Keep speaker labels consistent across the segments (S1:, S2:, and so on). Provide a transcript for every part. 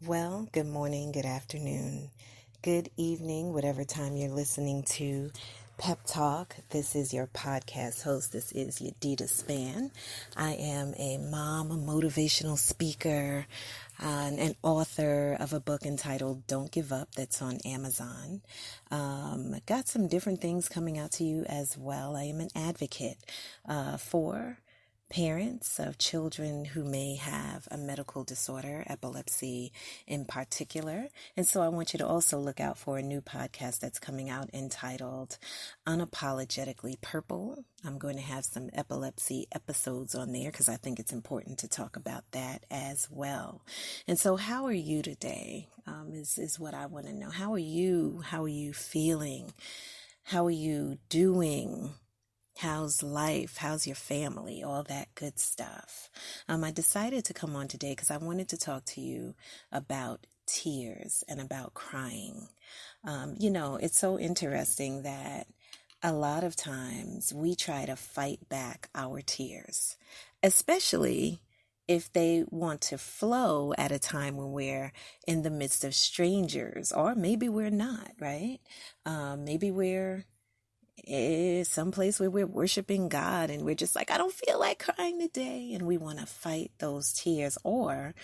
S1: Well, good morning, good afternoon, good evening, whatever time you're listening to Pep Talk. This is your podcast host. This is Yadita Span. I am a mom, a motivational speaker, and an author of a book entitled Don't Give Up that's on Amazon. Got some different things coming out to you as well. I am an advocate for parents of children who may have a medical disorder, epilepsy in particular. And so I want you to also look out for a new podcast that's coming out entitled Unapologetically Purple. I'm going to have some epilepsy episodes on there because I think it's important to talk about that as well. And so how are you today is what I want to know. How are you? How are you feeling? How are you doing? How's life? How's your family? All that good stuff. I decided to come on today because I wanted to talk to you about tears and about crying. It's so interesting that a lot of times we try to fight back our tears, especially if they want to flow at a time when we're in the midst of strangers, or maybe we're not, right? Maybe we're someplace where we're worshiping God and we're just like, I don't feel like crying today, and we want to fight those tears. Or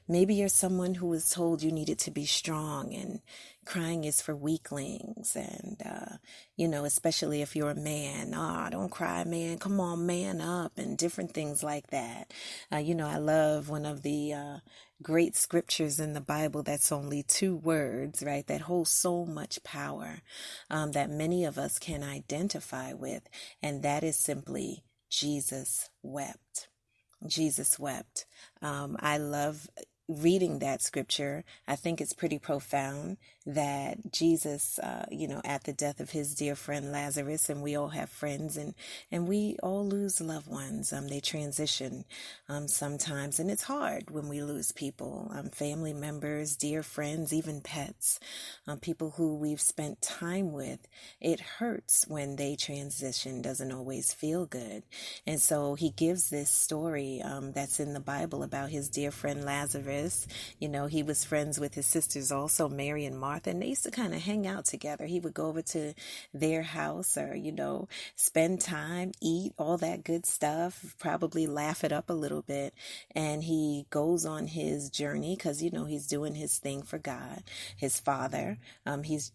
S1: maybe you're someone who was told you needed to be strong and crying is for weaklings, and especially if you're a man, don't cry, man, come on, man up, and different things like that. I love one of the great scriptures in the Bible that's only 2 words, right, that holds so much power that many of us can identify with, and that is simply Jesus wept. Jesus wept. I love reading that scripture. I think it's pretty profound that Jesus, at the death of his dear friend Lazarus, and we all have friends, and we all lose loved ones. They transition sometimes, and it's hard when we lose people, family members, dear friends, even pets, people who we've spent time with. It hurts when they transition, doesn't always feel good. And so he gives this story that's in the Bible about his dear friend Lazarus. He was friends with his sisters also, Mary and Martha, and they used to kind of hang out together. He would go over to their house or, spend time, eat, all that good stuff, probably laugh it up a little bit. And he goes on his journey because, he's doing his thing for God, his Father. He's,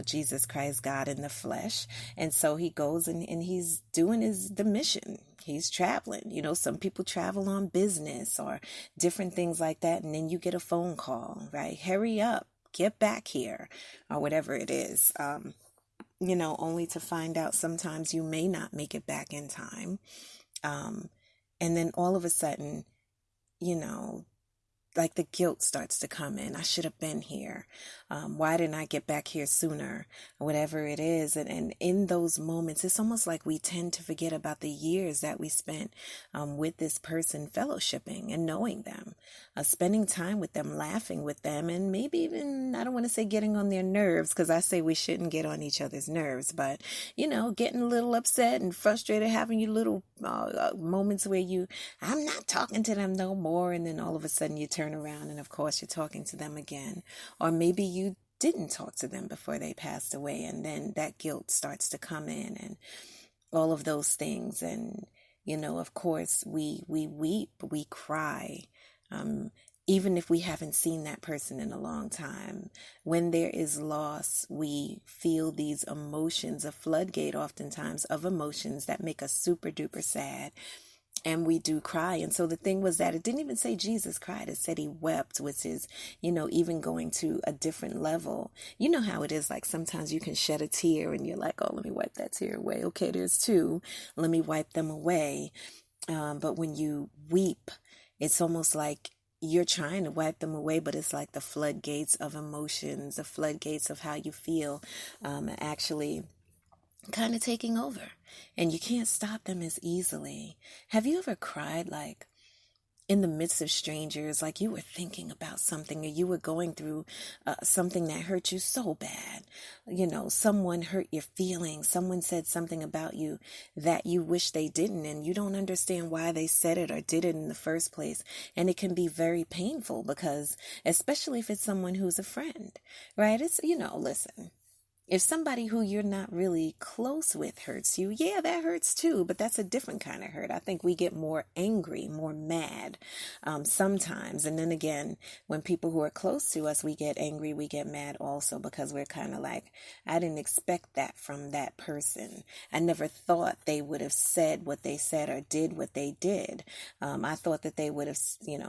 S1: Jesus Christ, God in the flesh. And so he goes and he's doing the mission. He's traveling. Some people travel on business or different things like that. And then you get a phone call, right? Hurry up, get back here, or whatever it is. Only to find out sometimes you may not make it back in time. And then all of a sudden, like the guilt starts to come in. I should have been here. Why didn't I get back here sooner? Whatever it is. And in those moments, it's almost like we tend to forget about the years that we spent with this person, fellowshipping and knowing them, spending time with them, laughing with them, and maybe even, I don't want to say getting on their nerves, because I say we shouldn't get on each other's nerves, but, getting a little upset and frustrated, having you little moments where I'm not talking to them no more, and then all of a sudden you turn around and of course you're talking to them again. Or maybe you didn't talk to them before they passed away, and then that guilt starts to come in and all of those things. And of course we weep, we cry, even if we haven't seen that person in a long time. When there is loss, we feel these emotions, a floodgate oftentimes of emotions that make us super duper sad. And we do cry. And so the thing was that it didn't even say Jesus cried. It said he wept, which is, even going to a different level. You know how it is, like sometimes you can shed a tear and you're like, oh, let me wipe that tear away. Okay, there's 2. Let me wipe them away. But when you weep, it's almost like you're trying to wipe them away, but it's like the floodgates of emotions, the floodgates of how you feel, actually kind of taking over, and you can't stop them as easily. Have you ever cried like in the midst of strangers, like you were thinking about something or you were going through something that hurt you so bad. Someone hurt your feelings. Someone said something about you that you wish they didn't, and you don't understand why they said it or did it in the first place. And it can be very painful because, especially if it's someone who's a friend, right? Listen. If somebody who you're not really close with hurts you, yeah, that hurts too, but that's a different kind of hurt. I think we get more angry, more mad sometimes. And then again, when people who are close to us, we get angry, we get mad also because we're kind of like, I didn't expect that from that person. I never thought they would have said what they said or did what they did. I thought that they would have,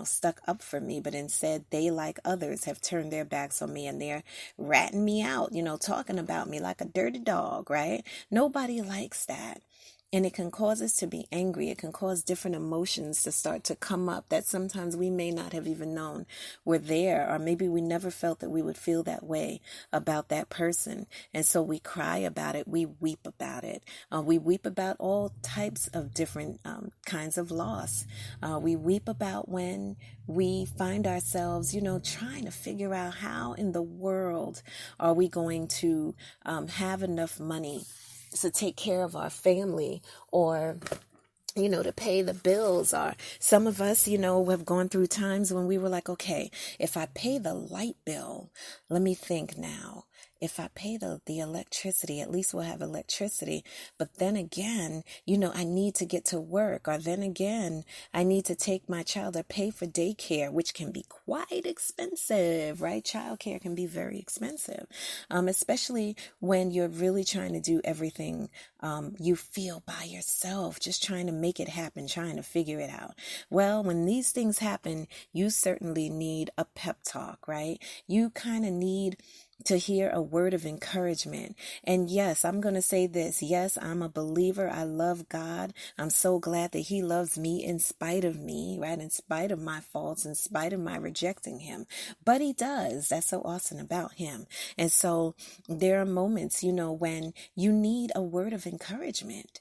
S1: stuck up for me, but instead they, like others, have turned their backs on me and they're ratting me out, talking about me like a dirty dog, right? Nobody likes that. And it can cause us to be angry. It can cause different emotions to start to come up that sometimes we may not have even known were there, or maybe we never felt that we would feel that way about that person. And so we cry about it. We weep about it. We weep about all types of different kinds of loss. We weep about when we find ourselves, trying to figure out how in the world are we going to have enough money to take care of our family, or to pay the bills. Or some of us, have gone through times when we were like, okay, if I pay the light bill, let me think now. If I pay the electricity, at least we'll have electricity. But then again, I need to get to work. Or then again, I need to take my child or pay for daycare, which can be quite expensive, right? Childcare can be very expensive, especially when you're really trying to do everything you feel by yourself, just trying to make it happen, trying to figure it out. Well, when these things happen, you certainly need a pep talk, right? You kind of need to hear a word of encouragement. And yes, I'm going to say this. Yes, I'm a believer. I love God. I'm so glad that He loves me in spite of me, right? In spite of my faults, in spite of my rejecting Him. But He does. That's so awesome about Him. And so there are moments, when you need a word of encouragement.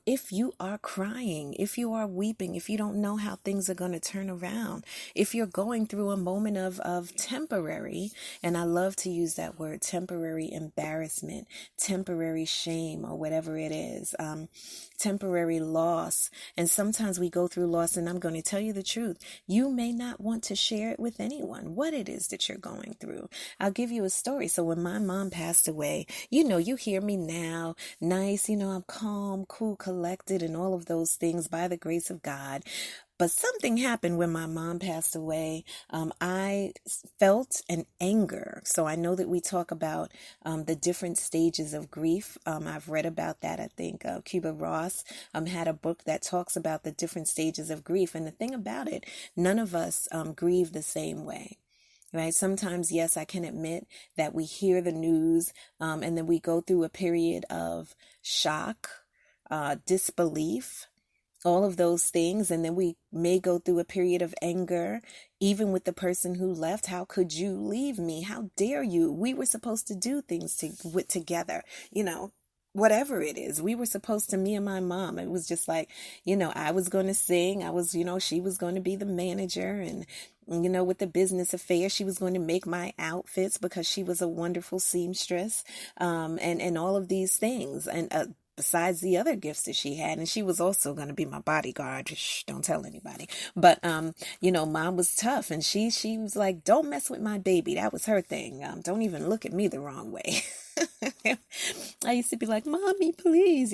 S1: If you are crying, if you are weeping, if you don't know how things are going to turn around, if you're going through a moment of temporary, and I love to use that word, temporary embarrassment, temporary shame, or whatever it is, temporary loss. And sometimes we go through loss, and I'm going to tell you the truth. You may not want to share it with anyone, what it is that you're going through. I'll give you a story. So when my mom passed away, you hear me now, nice, I'm calm, cool, collected, and all of those things by the grace of God. But something happened when my mom passed away. I felt an anger. So I know that we talk about the different stages of grief. I've read about that. I think Kubler-Ross had a book that talks about the different stages of grief. And the thing about it, none of us grieve the same way. Right? Sometimes, yes, I can admit that we hear the news and then we go through a period of shock, disbelief, all of those things. And then we may go through a period of anger, even with the person who left. How could you leave me? How dare you? We were supposed to do things together, whatever it is. We were supposed to, me and my mom, it was just like, I was going to sing. I was, she was going to be the manager, and with the business affair, she was going to make my outfits because she was a wonderful seamstress, and all of these things. And besides the other gifts that she had, and she was also going to be my bodyguard. Shh, don't tell anybody. But mom was tough, and she was like, don't mess with my baby. That was her thing. Don't even look at me the wrong way. I used to be like, Mommy, please,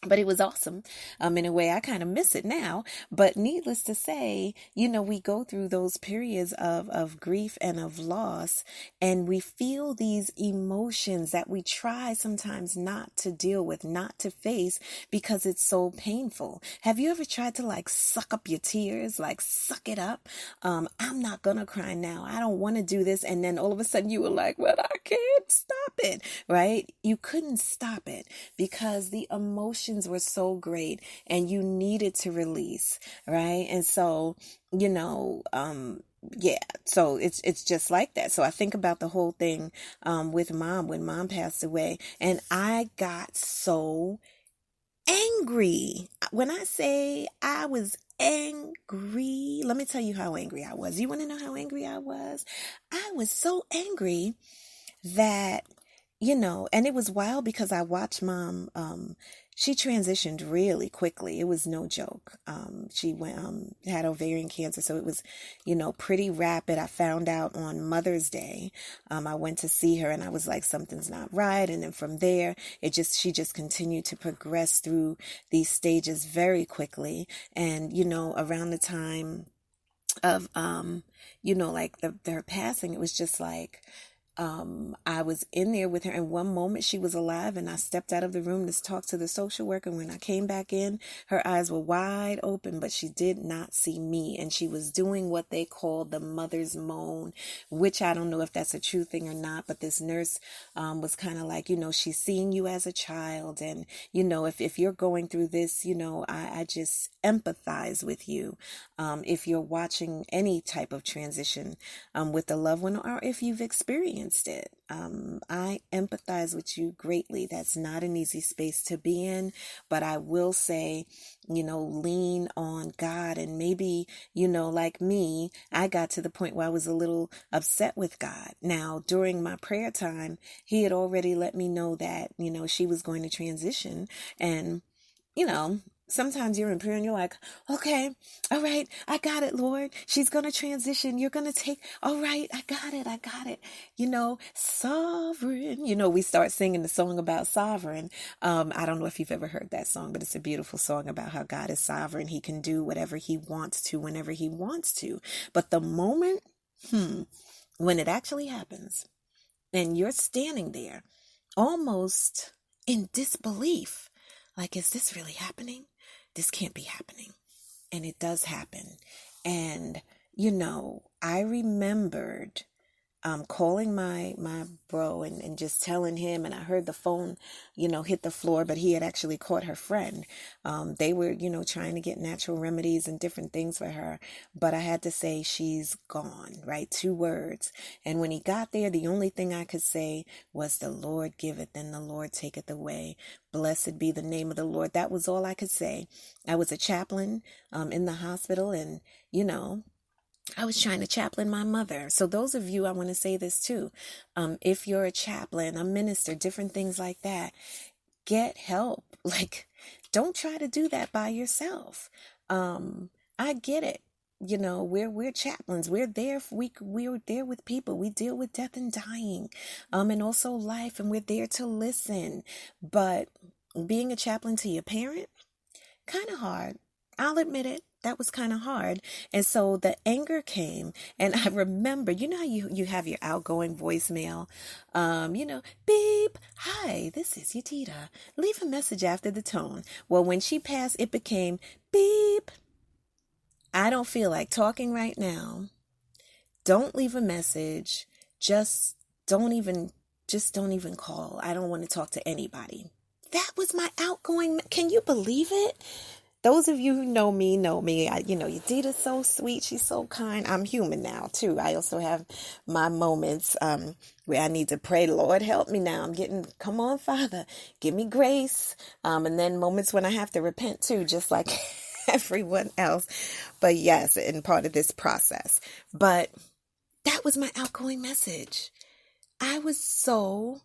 S1: But it was awesome. In a way, I kind of miss it now. But needless to say, we go through those periods of grief and of loss, and we feel these emotions that we try sometimes not to deal with, not to face, because it's so painful. Have you ever tried to suck up your tears, suck it up? I'm not going to cry now. I don't want to do this. And then all of a sudden you were like, well, I can't stop it, right? You couldn't stop it because the emotions were so great and you needed to release, right? And so, yeah, so it's just like that. So I think about the whole thing with mom, when mom passed away, and I got so angry. When I say I was angry, let me tell you how angry I was. You want to know how angry I was? I was so angry that, and it was wild because I watched mom, she transitioned really quickly. It was no joke. She had ovarian cancer, so it was, pretty rapid. I found out on Mother's Day. I went to see her and I was like, something's not right. And then from there, she just continued to progress through these stages very quickly. And, around the time of, like her passing, it was just like, I was in there with her, and one moment she was alive, and I stepped out of the room to talk to the social worker. When I came back in, her eyes were wide open, but she did not see me, and she was doing what they call the mother's moan, which I don't know if that's a true thing or not, but this nurse was kind of like, she's seeing you as a child, and, if you're going through this, I just empathize with you. If you're watching any type of transition with a loved one, or if you've experienced it. I empathize with you greatly. That's not an easy space to be in, but I will say, lean on God. And maybe, like me, I got to the point where I was a little upset with God. Now, during my prayer time, He had already let me know that, she was going to transition. And, sometimes you're in prayer and you're like, okay, all right, I got it, Lord. She's going to transition. You're going to all right, I got it. Sovereign. We start singing the song about sovereign. I don't know if you've ever heard that song, but it's a beautiful song about how God is sovereign. He can do whatever He wants to, whenever He wants to. But the moment, when it actually happens, and you're standing there almost in disbelief, like, is this really happening? This can't be happening. And it does happen. And, I remembered calling my bro and just telling him, and I heard the phone, hit the floor, but he had actually caught her friend. They were, trying to get natural remedies and different things for her, but I had to say, she's gone, right? 2 words. And when he got there, the only thing I could say was, the Lord giveth and the Lord taketh away. Blessed be the name of the Lord. That was all I could say. I was a chaplain in the hospital, and, I was trying to chaplain my mother. So those of you, I want to say this too. If you're a chaplain, a minister, different things like that, get help. Like, don't try to do that by yourself. I get it. We're chaplains. We're there. We're there with people. We deal with death and dying, and also life, and we're there to listen. But being a chaplain to your parent, kind of hard. I'll admit it. That was kind of hard. And so the anger came, and I remember, how you have your outgoing voicemail, beep, hi, this is Yadida. Leave a message after the tone. Well, when she passed, it became beep. I don't feel like talking right now. Don't leave a message. Just don't even call. I don't want to talk to anybody. That was my outgoing. Can you believe it? Those of you who know me. Yadita's so sweet. She's so kind. I'm human now, too. I also have my moments where I need to pray, Lord, help me now. Come on, Father, give me grace. And then moments when I have to repent, too, just like everyone else. But yes, in part of this process. But that was my outgoing message. I was so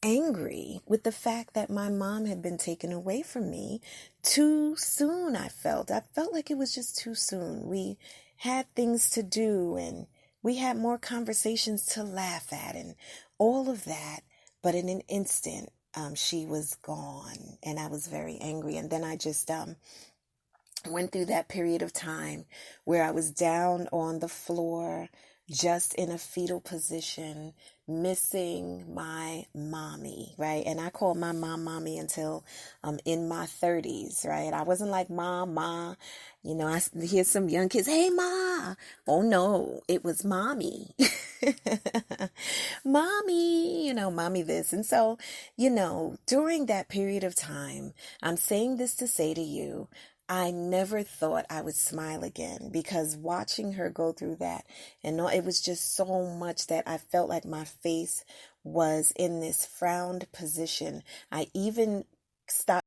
S1: angry with the fact that my mom had been taken away from me too soon. I felt like it was just too soon. We had things to do, and we had more conversations to laugh at, and all of that. But in an instant, she was gone, and I was very angry. And then I just went through that period of time where I was down on the floor, just in a fetal position, missing my mommy, right? And I called my mom mommy until in my 30s, right? I wasn't like mom, ma. I hear some young kids, hey, ma. Oh, no, it was mommy. Mommy, mommy this. And so, during that period of time, I'm saying this to say to you, I never thought I would smile again, because watching her go through that, and it was just so much that I felt like my face was in this frowned position. I even stopped